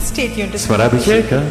Stay tuned to Swarabhishekam.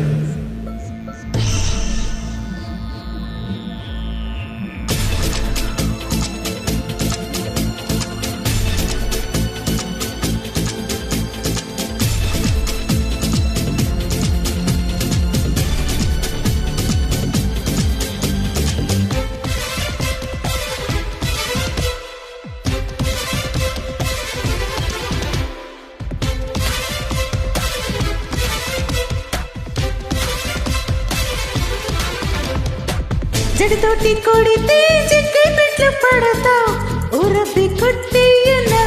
జడితోటి కొడితే చిక్కి పెట్లు పడతావు ఊరబ్బి కొట్టేయనా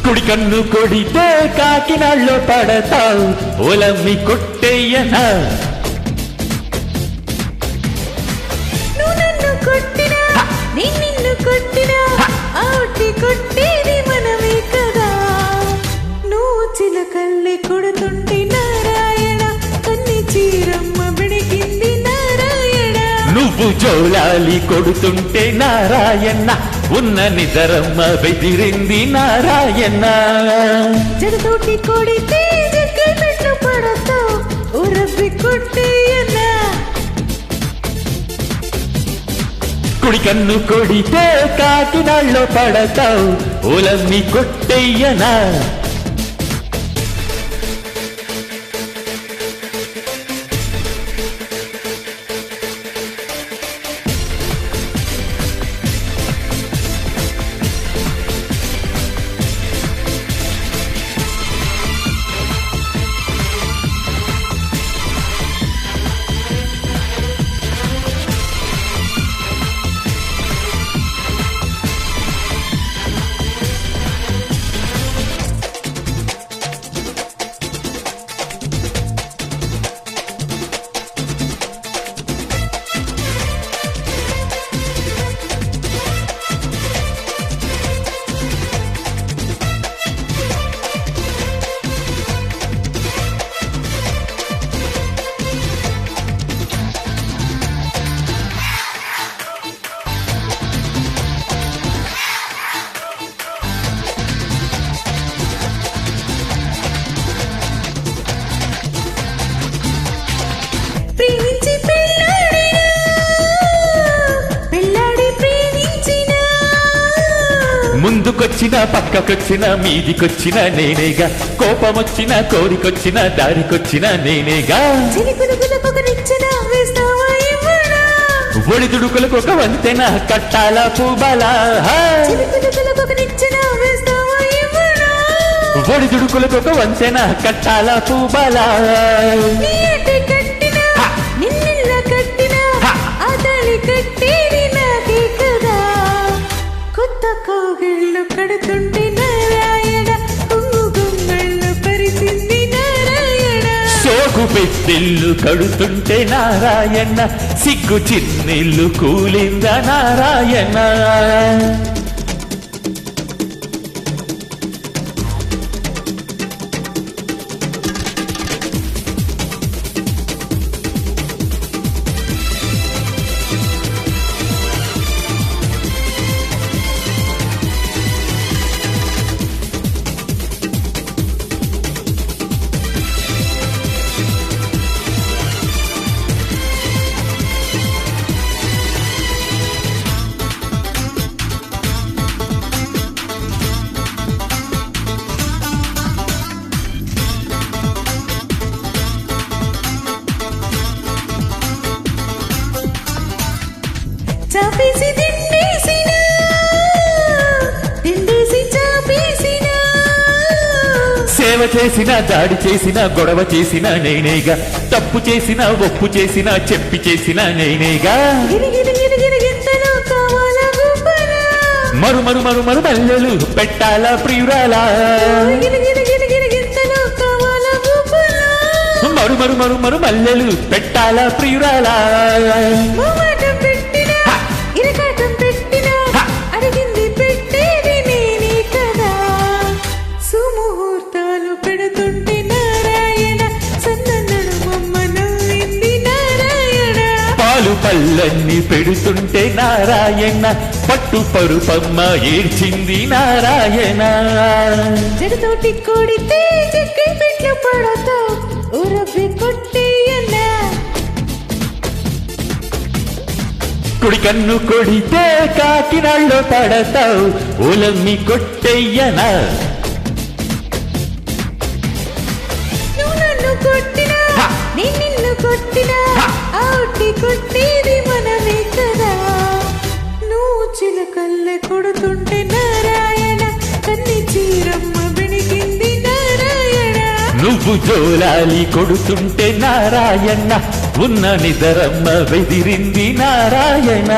కుడి కన్ను కొడితే కాకినాళ్ళలో పడతావు ఓలమ్మి కొట్టేయనా నువ్వు నన్ను కొట్టినా నేను నిన్ను కొట్టినా ఆటి కొట్టేది మనమే కదా నువ్వు చిలకల్లి కొడుతుంటే నారాయణ కన్ని చీరమ్మ బిడికింది నారాయణ నువ్వు జోలాలి కొడుతుంటే నారాయణ ఉన్న నిజరమ్మ బెదిరింది నారాయణ జడతోటి కొడితే చిక్కి పెట్లు పడతావు ఊరబ్బి కొట్టేయనా కుడి కన్ను కొడితే కాకినాళ్ళలో పడతావు ఓలమ్మి కొట్టేయనా ప్రేమించి పెళ్ళాడి ప్రేమించిన ముందుకొచ్చిన పక్కకొచ్చిన మీదికొచ్చిన నేనేగా కోపమొచ్చిన కోరికొచ్చిన దారికొచ్చిన నేనేగా చిలికులుగులకు ఒక నిచ్చెన వేస్తావా ఇవ్వడా ఒడిదుడుకులకు ఒక వంతెన కట్టాల పూబల చిలికులుగులకు ఒక నిచ్చెన వేస్తావా ఇవ్వడా ఒడిదుడుకులకు ఒక వంతెన కట్టాల పూబల నీ అడ్డి కట్టినా నిన్నెల్ల కట్టినా ఆ తాళి కట్టేది నాకే కదా కొత్త కోగిళ్ళు కడుతుంటే నారాయణ కొంగు గుమ్మళ్ళు పరిచింది నారాయణ సోకు పెట్టిల్లు కడుతుంటే నారాయణ సిగ్గు చిన్నిల్లు కూలింద నారాయణ చాపేసి తిండేసిన తిండేసి చాపేసిన సేవ చేసిన దాడి చేసిన గొడవ చేసిన నేనేగా తప్పు చేసిన ఒప్పు చేసిన చెప్పి చేసిన నేనేగా గిరిగిరిగిరిగిరిగింతలో కావాలా గుబ్బరా మరు మరు మరు మరు మల్లెలు పెట్టాల ప్రియురాలా గిరిగిరిగిరిగిరిగింతలో కావాలా గుబ్బరా మరు మరు మరు మరు మల్లెలు పెట్టాల ప్రియురాలా మొమాటం పెట్టినా ఇరకాటం పెట్టినా అడిగింది పెట్టేది నేనే కదా సుముహూర్తాలు పెడుతుంటే నారాయణ సన్ననడు మమ్మ నవ్వింది నారాయణ పాలు పళ్ళన్ని పెడుతుంటే నారాయణ పట్టు పరుపమ్మ ఏడ్చింది నారాయణ జడతోటి కొడితే జగ్గై పెట్లు పడతావు ఉరబ్బి కొట్టేయనా కుడి కన్ను కొడితే కాకినాళ్ళలో పడతావు ఓలమ్మి కొట్టెయ్యనా నువ్వు నన్ను కొట్టినా నేను నిన్ను కొట్టినా ఆటి కొట్టేది మనమే కదా నువ్వు చిలకల్లె కొడుతుంటే నారాయణ కన్ని చీరమ్మ బెణికింది నారాయణ నువ్వు జోలాలి కొడుతుంటే నారాయణ ఉన్న నిదరమ్మ వెదిరింది నారాయణ